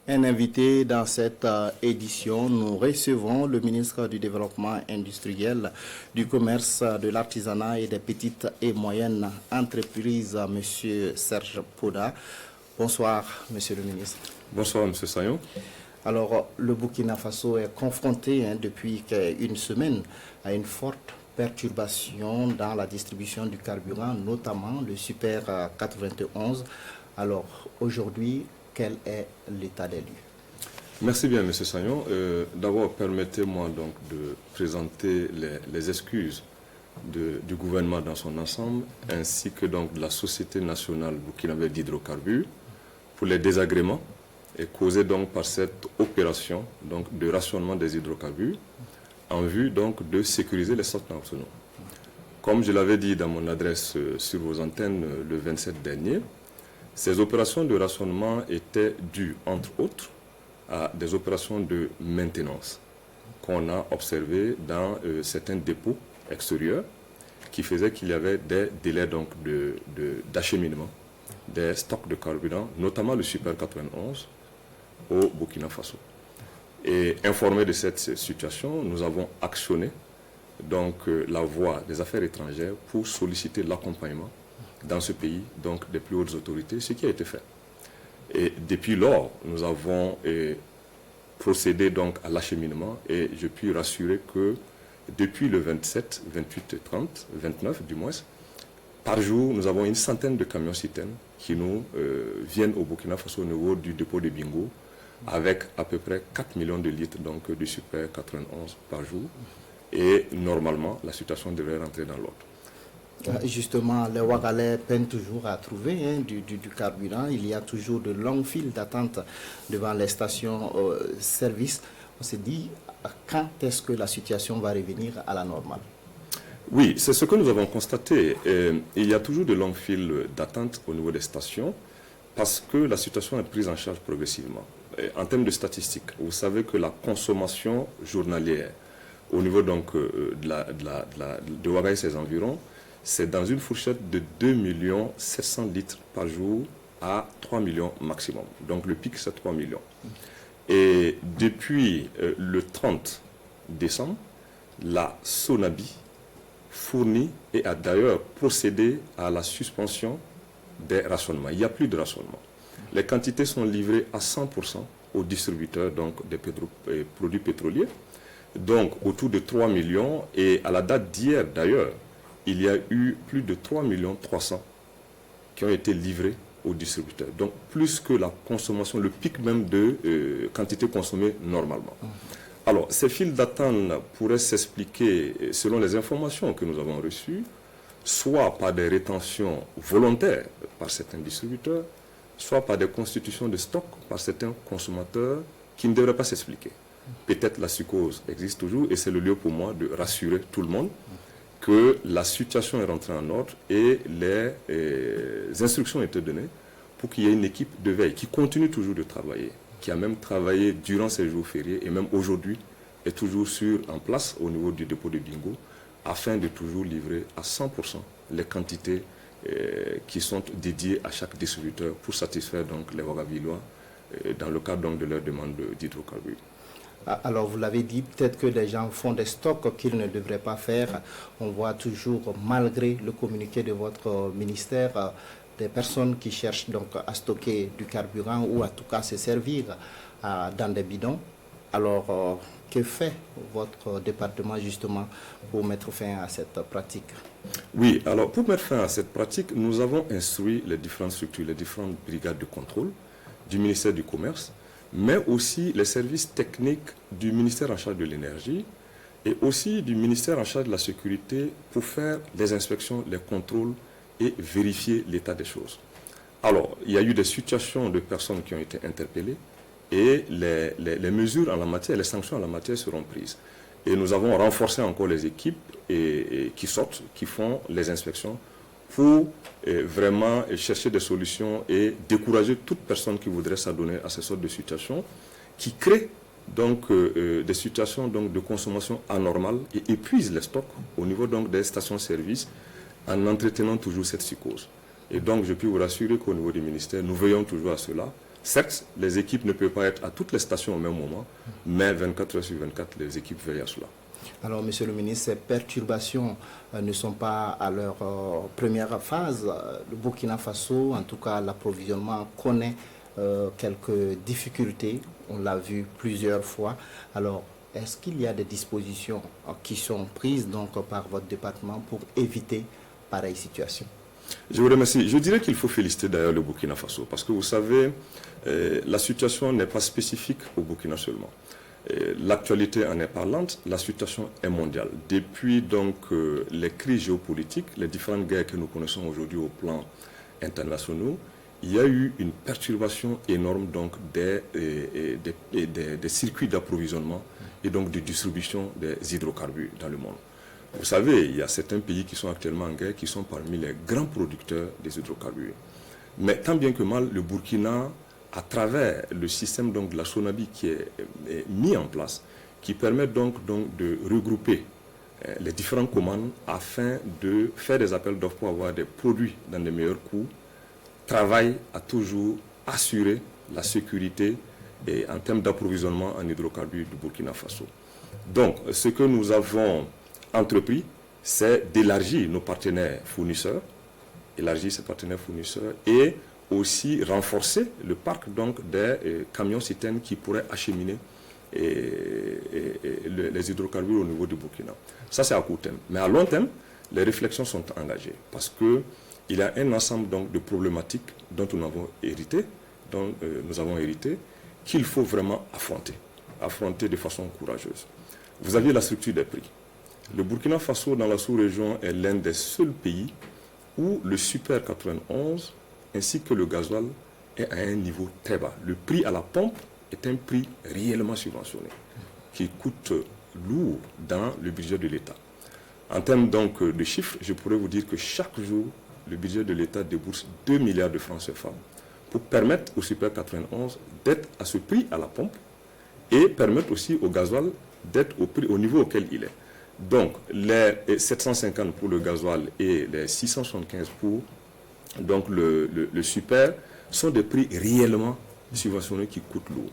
Un invité dans cette édition, nous recevons le ministre du Développement industriel, du commerce, de l'artisanat et des petites et moyennes entreprises, M. Serge Poda. Bonsoir, Monsieur le ministre. Bonsoir, M. Sayon. Alors, le Burkina Faso est confronté depuis une semaine à une forte perturbation dans la distribution du carburant, notamment le Super 91. Alors, aujourd'hui, quel est l'état des lieux? Merci bien, M. Sayon. D'abord, permettez-moi donc de présenter les excuses du gouvernement dans son ensemble, ainsi que donc de la Société nationale burkinabé d'hydrocarbures pour les désagréments causés donc par cette opération donc de rationnement des hydrocarbures en vue donc de sécuriser les stocks nationaux. Comme je l'avais dit dans mon adresse sur vos antennes le 27 dernier, ces opérations de rationnement étaient dues, entre autres, à des opérations de maintenance qu'on a observées dans certains dépôts extérieurs qui faisaient qu'il y avait des délais donc d'acheminement des stocks de carburant, notamment le Super 91, au Burkina Faso. Et informé de cette situation, nous avons actionné donc, la voie des affaires étrangères pour solliciter l'accompagnement dans ce pays, donc des plus hautes autorités, ce qui a été fait. Et depuis lors, nous avons procédé donc à l'acheminement et je puis rassurer que depuis le 27, 28, 30, 29 du moins, par jour, nous avons une centaine de camions-citernes qui nous viennent au Burkina Faso au niveau du dépôt de Bingo avec à peu près 4 millions de litres donc, de Super 91 par jour. Et normalement, la situation devrait rentrer dans l'ordre. Justement, les Ouagalais peinent toujours à trouver du carburant. Il y a toujours de longues files d'attente devant les stations-service. On s'est dit, quand est-ce que la situation va revenir à la normale? Oui, c'est ce que nous avons constaté. Il y a toujours de longues files d'attente au niveau des stations parce que la situation est prise en charge progressivement. En termes de statistiques, vous savez que la consommation journalière au niveau donc, de Ouaga et ses environs, c'est dans une fourchette de 2 700 litres par jour à 3 millions maximum. Donc le pic, c'est 3 millions. Et depuis le 30 décembre, la Sonabi fournit et a d'ailleurs procédé à la suspension des rationnements. Il n'y a plus de rationnement. Les quantités sont livrées à 100% aux distributeurs donc, des produits pétroliers, donc autour de 3 millions. Et à la date d'hier d'ailleurs, il y a eu plus de 3 300 000 qui ont été livrés aux distributeurs. Donc plus que la consommation, le pic même de quantité consommée normalement. Alors ces files d'attente pourraient s'expliquer selon les informations que nous avons reçues, soit par des rétentions volontaires par certains distributeurs, soit par des constitutions de stock par certains consommateurs qui ne devraient pas s'expliquer. Peut-être la psychose existe toujours et c'est le lieu pour moi de rassurer tout le monde que la situation est rentrée en ordre et les instructions ont été données pour qu'il y ait une équipe de veille qui continue toujours de travailler, qui a même travaillé durant ces jours fériés et même aujourd'hui est toujours en place au niveau du dépôt de Bingo afin de toujours livrer à 100% les quantités qui sont dédiées à chaque distributeur pour satisfaire donc les Ouagavillois dans le cadre donc, de leur demande d'hydrocarbures. Alors, vous l'avez dit, peut-être que les gens font des stocks qu'ils ne devraient pas faire. On voit toujours, malgré le communiqué de votre ministère, des personnes qui cherchent donc à stocker du carburant ou en tout cas se servir dans des bidons. Alors, que fait votre département justement pour mettre fin à cette pratique? Oui, alors pour mettre fin à cette pratique, nous avons instruit les différentes structures, les différentes brigades de contrôle du ministère du Commerce, mais aussi les services techniques du ministère en charge de l'énergie et aussi du ministère en charge de la sécurité pour faire les inspections, les contrôles et vérifier l'état des choses. Alors, il y a eu des situations de personnes qui ont été interpellées et les mesures en la matière, les sanctions en la matière seront prises. Et nous avons renforcé encore les équipes qui font les inspections pour vraiment chercher des solutions et décourager toute personne qui voudrait s'adonner à ces sortes de situations qui créent donc des situations donc, de consommation anormale et épuisent les stocks au niveau donc, des stations-service en entretenant toujours cette psychose. Et donc je peux vous rassurer qu'au niveau du ministère, nous veillons toujours à cela Certes, les équipes ne peuvent pas être à toutes les stations au même moment, mais 24 heures sur 24, les équipes veillent à cela. Alors, Monsieur le ministre, ces perturbations ne sont pas à leur première phase. Le Burkina Faso, en tout cas l'approvisionnement, connaît quelques difficultés. On l'a vu plusieurs fois. Alors, est-ce qu'il y a des dispositions qui sont prises donc, par votre département pour éviter pareille situation? Je vous remercie. Je dirais qu'il faut féliciter d'ailleurs le Burkina Faso parce que vous savez, la situation n'est pas spécifique au Burkina seulement. L'actualité en est parlante, la situation est mondiale. Depuis donc les crises géopolitiques, les différentes guerres que nous connaissons aujourd'hui au plan international, il y a eu une perturbation énorme donc des circuits d'approvisionnement et donc de distribution des hydrocarbures dans le monde. Vous savez, il y a certains pays qui sont actuellement en guerre, qui sont parmi les grands producteurs des hydrocarbures. Mais tant bien que mal, le Burkina, à travers le système donc, de la SONABI qui est mis en place, qui permet donc de regrouper les différentes commandes afin de faire des appels d'offres pour avoir des produits dans les meilleurs coûts, travaille à toujours assurer la sécurité et en termes d'approvisionnement en hydrocarbures du Burkina Faso. Donc, ce que nous avons entrepris, c'est d'élargir nos partenaires fournisseurs, et aussi renforcer le parc donc, des camions-citernes qui pourraient acheminer les hydrocarbures au niveau du Burkina. Ça, c'est à court terme. Mais à long terme, les réflexions sont engagées parce qu'il y a un ensemble donc, de problématiques dont nous avons hérité, qu'il faut vraiment affronter de façon courageuse. Vous aviez la structure des prix. Le Burkina Faso, dans la sous-région, est l'un des seuls pays où le Super 91 ainsi que le gasoil est à un niveau très bas. Le prix à la pompe est un prix réellement subventionné, qui coûte lourd dans le budget de l'État. En termes donc de chiffres, je pourrais vous dire que chaque jour, le budget de l'État débourse 2 milliards de francs CFA pour permettre au Super 91 d'être à ce prix à la pompe et permettre aussi au gasoil d'être au niveau auquel il est. Donc, les 750 pour le gasoil et les 675 pour donc le super sont des prix réellement subventionnés qui coûtent lourd.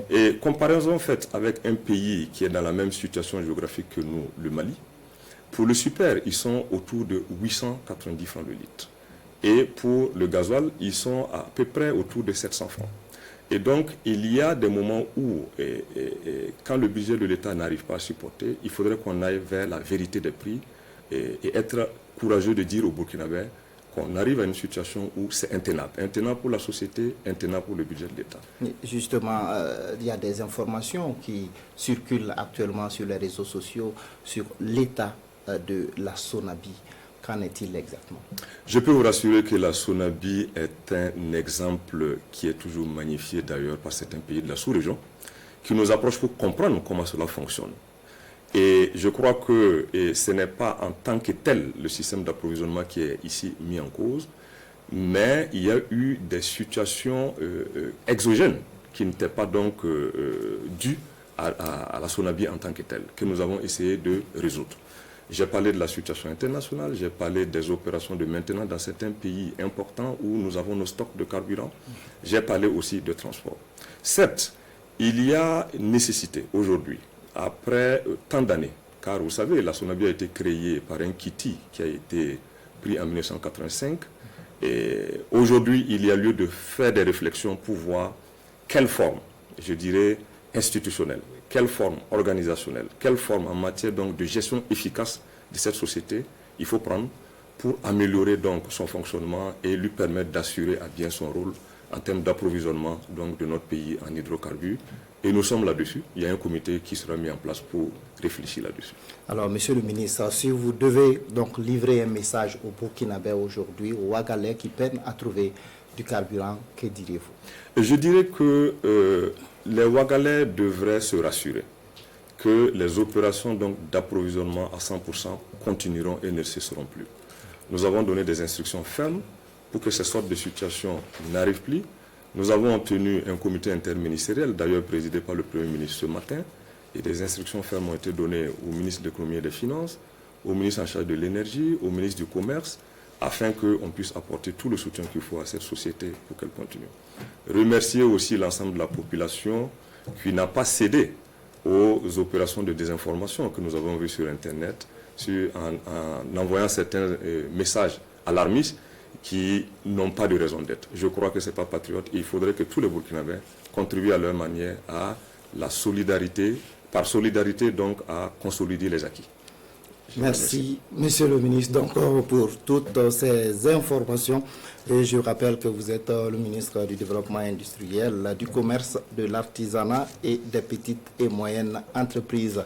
Et comparaison faite avec un pays qui est dans la même situation géographique que nous, le Mali, pour le super, ils sont autour de 890 francs le litre. Et pour le gasoil, ils sont à peu près autour de 700 francs. Et donc, il y a des moments où, quand le budget de l'État n'arrive pas à supporter, il faudrait qu'on aille vers la vérité des prix et être courageux de dire aux Burkinabés qu'on arrive à une situation où c'est intenable. Intenable pour la société, intenable pour le budget de l'État. Justement, il y a des informations qui circulent actuellement sur les réseaux sociaux sur l'état de la SONABI. Qu'en est-il exactement? Je peux vous rassurer que la SONABI est un exemple qui est toujours magnifié d'ailleurs par certains pays de la sous-région, qui nous approchent pour comprendre comment cela fonctionne. Et je crois que ce n'est pas en tant que tel le système d'approvisionnement qui est ici mis en cause, mais il y a eu des situations exogènes qui n'étaient pas donc dues à la SONABI en tant que telle, que nous avons essayé de résoudre. J'ai parlé de la situation internationale, j'ai parlé des opérations de maintenance dans certains pays importants où nous avons nos stocks de carburant. J'ai parlé aussi de transport. Certes, il y a nécessité aujourd'hui, après tant d'années, car vous savez, la SONABI a été créée par un Kiti qui a été pris en 1985. Et aujourd'hui, il y a lieu de faire des réflexions pour voir quelle forme, je dirais, institutionnelle, quelle forme organisationnelle, quelle forme en matière donc de gestion efficace de cette société il faut prendre pour améliorer donc son fonctionnement et lui permettre d'assurer à bien son rôle en termes d'approvisionnement donc de notre pays en hydrocarbures. Et nous sommes là-dessus. Il y a un comité qui sera mis en place pour réfléchir là-dessus. Alors, Monsieur le ministre, si vous devez donc livrer un message aux Burkinabés aujourd'hui, aux Ouagalais qui peinent à trouver du carburant, que diriez-vous? Je dirais que les Ouagalais devraient se rassurer que les opérations d'approvisionnement à 100% continueront et ne cesseront plus. Nous avons donné des instructions fermes pour que ces sortes de situations n'arrivent plus. Nous avons obtenu un comité interministériel, d'ailleurs présidé par le Premier ministre ce matin, et des instructions fermes ont été données au ministre de l'économie et des finances, au ministre en charge de l'énergie, au ministre du commerce, afin qu'on puisse apporter tout le soutien qu'il faut à cette société pour qu'elle continue. Remercier aussi l'ensemble de la population qui n'a pas cédé aux opérations de désinformation que nous avons vues sur Internet, en envoyant certains messages alarmistes qui n'ont pas de raison d'être. Je crois que ce n'est pas patriote. Il faudrait que tous les Burkinabés contribuent à leur manière à la solidarité, par solidarité donc à consolider les acquis. Merci, Monsieur le ministre, donc, pour toutes ces informations. Et je rappelle que vous êtes le ministre du Développement industriel, du Commerce, de l'Artisanat et des petites et moyennes entreprises.